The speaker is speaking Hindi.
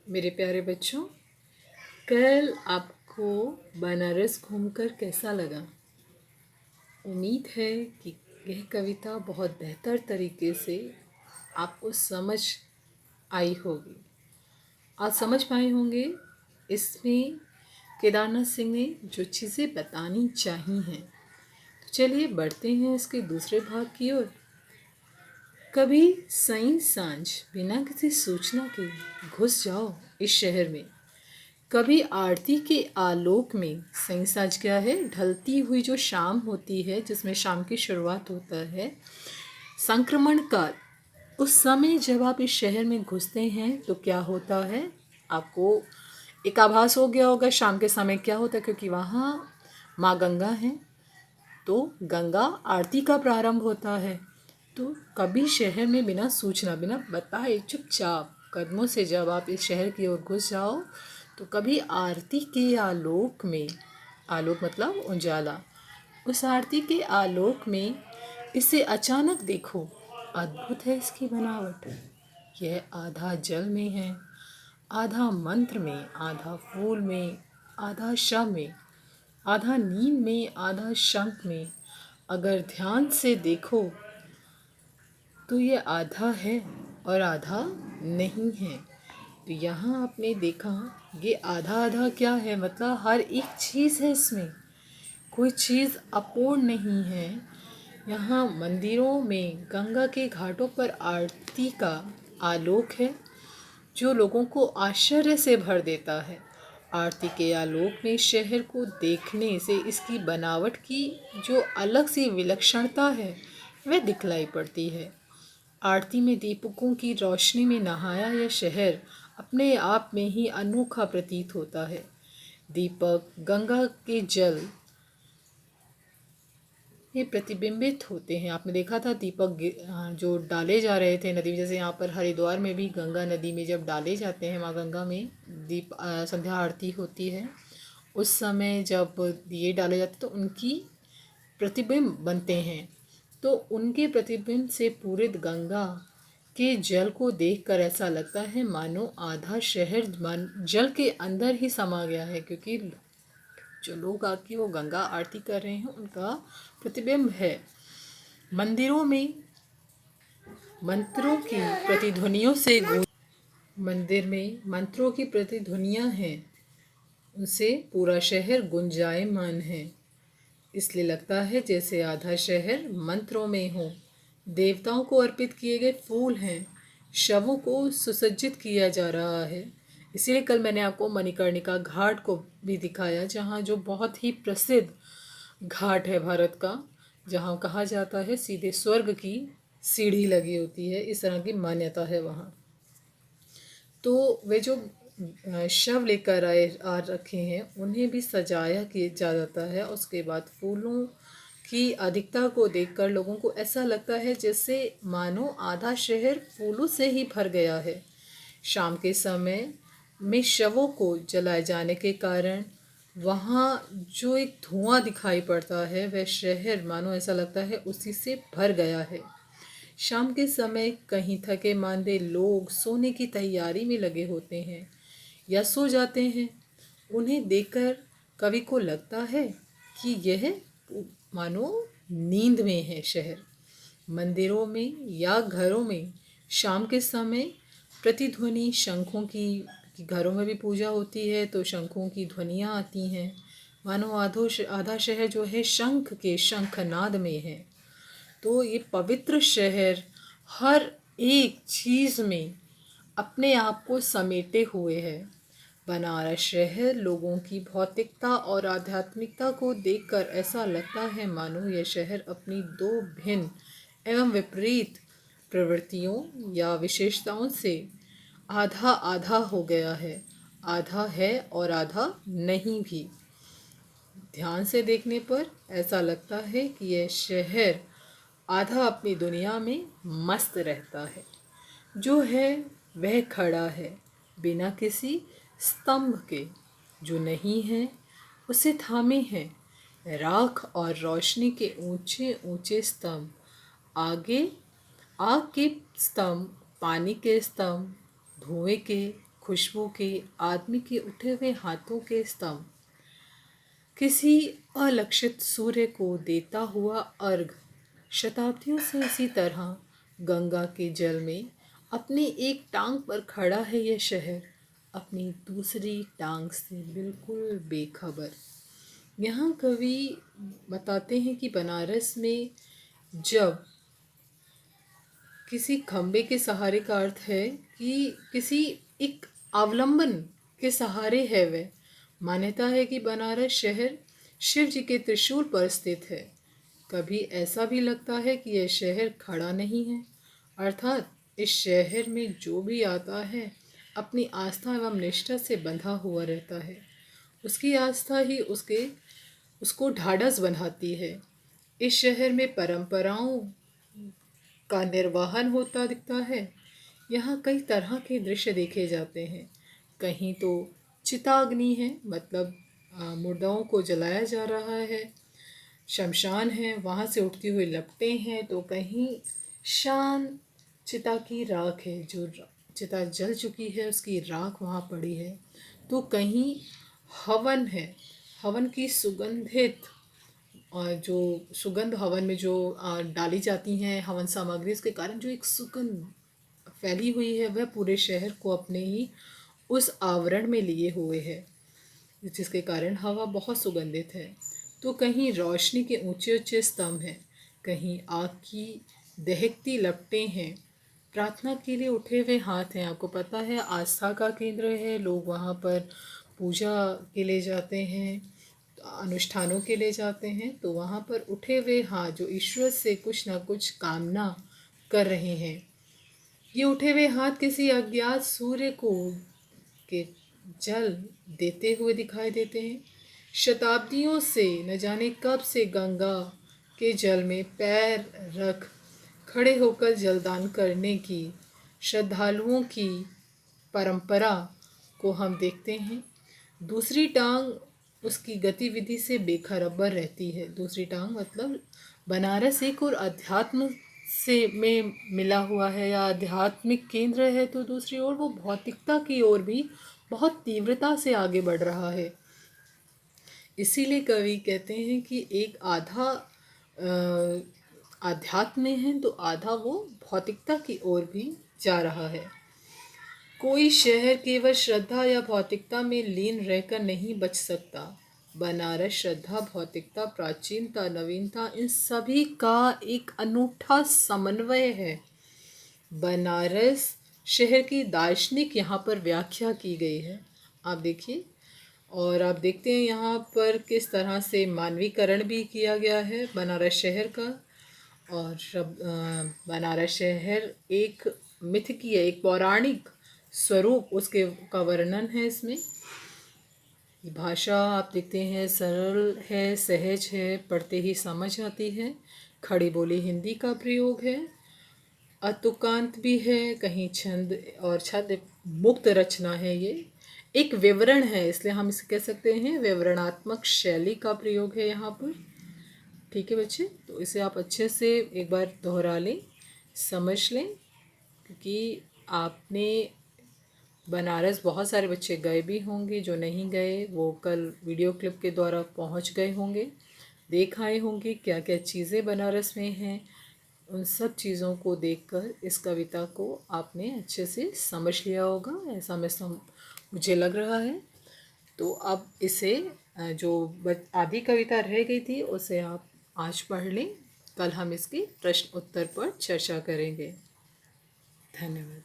मेरे प्यारे बच्चों, कल आपको बनारस घूमकर कैसा लगा? उम्मीद है कि यह कविता बहुत बेहतर तरीके से आपको समझ आई होगी। आप समझ पाए होंगे इसमें केदारनाथ सिंह ने जो चीज़ें बतानी चाहिए हैं। तो चलिए बढ़ते हैं इसके दूसरे भाग की ओर। कभी सई सांझ बिना किसी सूचना के घुस जाओ इस शहर में। कभी आरती के आलोक में, सही साज क्या है, ढलती हुई जो शाम होती है जिसमें शाम की शुरुआत होता है, संक्रमण काल। उस समय जब आप इस शहर में घुसते हैं तो क्या होता है, आपको एक आभास हो गया होगा शाम के समय क्या होता है, क्योंकि वहाँ माँ गंगा हैं तो गंगा आरती का प्रारंभ होता है। तो कभी शहर में बिना सूचना, बिना बताए चुपचाप कदमों से जब आप इस शहर की ओर घुस जाओ तो कभी आरती के आलोक में, आलोक मतलब उजाला, उस आरती के आलोक में इसे अचानक देखो। अद्भुत है इसकी बनावट। यह आधा जल में है, आधा मंत्र में, आधा फूल में, आधा शव में, आधा नींद में, आधा शंख में। अगर ध्यान से देखो तो ये आधा है और आधा नहीं है। तो यहाँ आपने देखा ये आधा आधा क्या है, मतलब हर एक चीज़ है इसमें, कोई चीज़ अपूर्ण नहीं है। यहाँ मंदिरों में गंगा के घाटों पर आरती का आलोक है जो लोगों को आश्चर्य से भर देता है। आरती के आलोक में शहर को देखने से इसकी बनावट की जो अलग सी विलक्षणता है वह दिखलाई पड़ती है। आरती में दीपकों की रोशनी में नहाया यह शहर अपने आप में ही अनोखा प्रतीत होता है। दीपक गंगा के जल ये प्रतिबिंबित होते हैं। आपने देखा था दीपक जो डाले जा रहे थे नदी में, जैसे यहाँ पर हरिद्वार में भी गंगा नदी में जब डाले जाते हैं, माँ गंगा में दीप संध्या आरती होती है, उस समय जब दिए डाले जाते तो उनकी प्रतिबिंब बनते हैं। तो उनके प्रतिबिंब से पूरित गंगा के जल को देखकर ऐसा लगता है मानो आधा शहर जल के अंदर ही समा गया है, क्योंकि जो लोग आके वो गंगा आरती कर रहे हैं उनका प्रतिबिंब है। मंदिरों में मंत्रों की प्रतिध्वनियों से मंदिर में मंत्रों की प्रतिध्वनियां हैं, उनसे पूरा शहर गुंजायमान है। इसलिए लगता है जैसे आधा शहर मंत्रों में हो। देवताओं को अर्पित किए गए फूल हैं, शवों को सुसज्जित किया जा रहा है। इसीलिए कल मैंने आपको मणिकर्णिका घाट को भी दिखाया, जहाँ जो बहुत ही प्रसिद्ध घाट है भारत का, जहाँ कहा जाता है सीधे स्वर्ग की सीढ़ी लगी होती है, इस तरह की मान्यता है वहाँ। तो वे जो शव लेकर आए आ रखे हैं उन्हें भी सजाया किया जा जाता है। उसके बाद फूलों की अधिकता को देखकर लोगों को ऐसा लगता है जैसे मानो आधा शहर फूलों से ही भर गया है। शाम के समय में शवों को जलाए जाने के कारण वहाँ जो एक धुआं दिखाई पड़ता है वह शहर मानो ऐसा लगता है उसी से भर गया है। शाम के समय कहीं थके मांदे लोग सोने की तैयारी में लगे होते हैं या सो जाते हैं। उन्हें देखकर कवि को लगता है कि यह मानो नींद में है शहर। मंदिरों में या घरों में शाम के समय प्रतिध्वनि शंखों की, घरों में भी पूजा होती है तो शंखों की ध्वनियाँ आती हैं, मानो आधा शहर जो है शंख के शंखनाद में है। तो ये पवित्र शहर हर एक चीज़ में अपने आप को समेटे हुए है। बनारस शहर लोगों की भौतिकता और आध्यात्मिकता को देखकर ऐसा लगता है मानो यह शहर अपनी दो भिन्न एवं विपरीत प्रवृत्तियों या विशेषताओं से आधा आधा हो गया है। आधा है और आधा नहीं भी। ध्यान से देखने पर ऐसा लगता है कि यह शहर आधा अपनी दुनिया में मस्त रहता है, जो है वह खड़ा है बिना किसी स्तंभ के, जो नहीं है उसे थामे हैं राख और रोशनी के ऊंचे ऊंचे स्तंभ। आगे आग के स्तंभ, पानी के स्तंभ, धुएं के, खुशबू के, आदमी के उठे हुए हाथों के स्तंभ, किसी अलक्षित सूर्य को देता हुआ अर्घ। शताब्दियों से इसी तरह गंगा के जल में अपनी एक टांग पर खड़ा है यह शहर, अपनी दूसरी टांग से बिल्कुल बेखबर। यहाँ कवि बताते हैं कि बनारस में जब किसी खम्बे के सहारे का अर्थ है कि किसी एक अवलंबन के सहारे है वह। मान्यता है कि बनारस शहर शिव जी के त्रिशूल पर स्थित है। कभी ऐसा भी लगता है कि यह शहर खड़ा नहीं है, अर्थात इस शहर में जो भी आता है अपनी आस्था एवं निष्ठा से बंधा हुआ रहता है। उसकी आस्था ही उसको ढाढ़स बनाती है। इस शहर में परंपराओं का निर्वहन होता दिखता है। यहाँ कई तरह के दृश्य देखे जाते हैं। कहीं तो चिताग्नि है, मतलब मुर्दाओं को जलाया जा रहा है, शमशान है, वहाँ से उठती हुई लपटें हैं। तो कहीं शान चिता की राख है, जो चिता जल चुकी है उसकी राख वहाँ पड़ी है। तो कहीं हवन है, हवन की सुगंधित और जो सुगंध हवन में जो डाली जाती हैं हवन सामग्री, उसके कारण जो एक सुगंध फैली हुई है वह पूरे शहर को अपने ही उस आवरण में लिए हुए है, जिसके कारण हवा बहुत सुगंधित है। तो कहीं रोशनी के ऊंचे ऊंचे स्तंभ हैं, कहीं आग की दहकती लपटें हैं, प्रार्थना के लिए उठे हुए हाथ हैं। आपको पता है आस्था का केंद्र है, लोग वहाँ पर पूजा के लिए जाते हैं, अनुष्ठानों के लिए जाते हैं। तो वहाँ पर उठे हुए हाथ जो ईश्वर से कुछ ना कुछ कामना कर रहे हैं। ये उठे हुए हाथ किसी अज्ञात सूर्य को के जल देते हुए दिखाई देते हैं। शताब्दियों से न जाने कब से गंगा के जल में पैर रख खड़े होकर जलदान करने की श्रद्धालुओं की परंपरा को हम देखते हैं। दूसरी टांग उसकी गतिविधि से बेखबर रहती है। दूसरी टांग मतलब बनारस एक और अध्यात्म से में मिला हुआ है या आध्यात्मिक केंद्र है, तो दूसरी ओर वो भौतिकता की ओर भी बहुत तीव्रता से आगे बढ़ रहा है। इसीलिए कवि कहते हैं कि एक आधा आध्यात्म में है तो आधा वो भौतिकता की ओर भी जा रहा है। कोई शहर केवल श्रद्धा या भौतिकता में लीन रहकर नहीं बच सकता। बनारस श्रद्धा, भौतिकता, प्राचीनता, नवीनता, इन सभी का एक अनूठा समन्वय है। बनारस शहर की दार्शनिक यहाँ पर व्याख्या की गई है, आप देखिए। और आप देखते हैं यहाँ पर किस तरह से मानवीकरण भी किया गया है बनारस शहर का। और बनारस शहर एक मिथकीय, एक पौराणिक स्वरूप उसके का वर्णन है इसमें। भाषा आप देखते हैं सरल है, सहज है, पढ़ते ही समझ आती है। खड़ी बोली हिंदी का प्रयोग है, अतुकांत भी है, कहीं छंद और छंद मुक्त रचना है। ये एक विवरण है, इसलिए हम इसे कह सकते हैं विवरणात्मक शैली का प्रयोग है यहाँ पर। ठीक है बच्चे, तो इसे आप अच्छे से एक बार दोहरा लें, समझ लें, क्योंकि आपने बनारस बहुत सारे बच्चे गए भी होंगे, जो नहीं गए वो कल वीडियो क्लिप के द्वारा पहुंच गए होंगे, देख आए होंगे क्या क्या चीज़ें बनारस में हैं। उन सब चीज़ों को देखकर इस कविता को आपने अच्छे से समझ लिया होगा, ऐसा मुझे लग रहा है। तो अब इसे जो आधी कविता रह गई थी उसे आप आज पढ़ लें, कल हम इसकी प्रश्न उत्तर पर चर्चा करेंगे। धन्यवाद।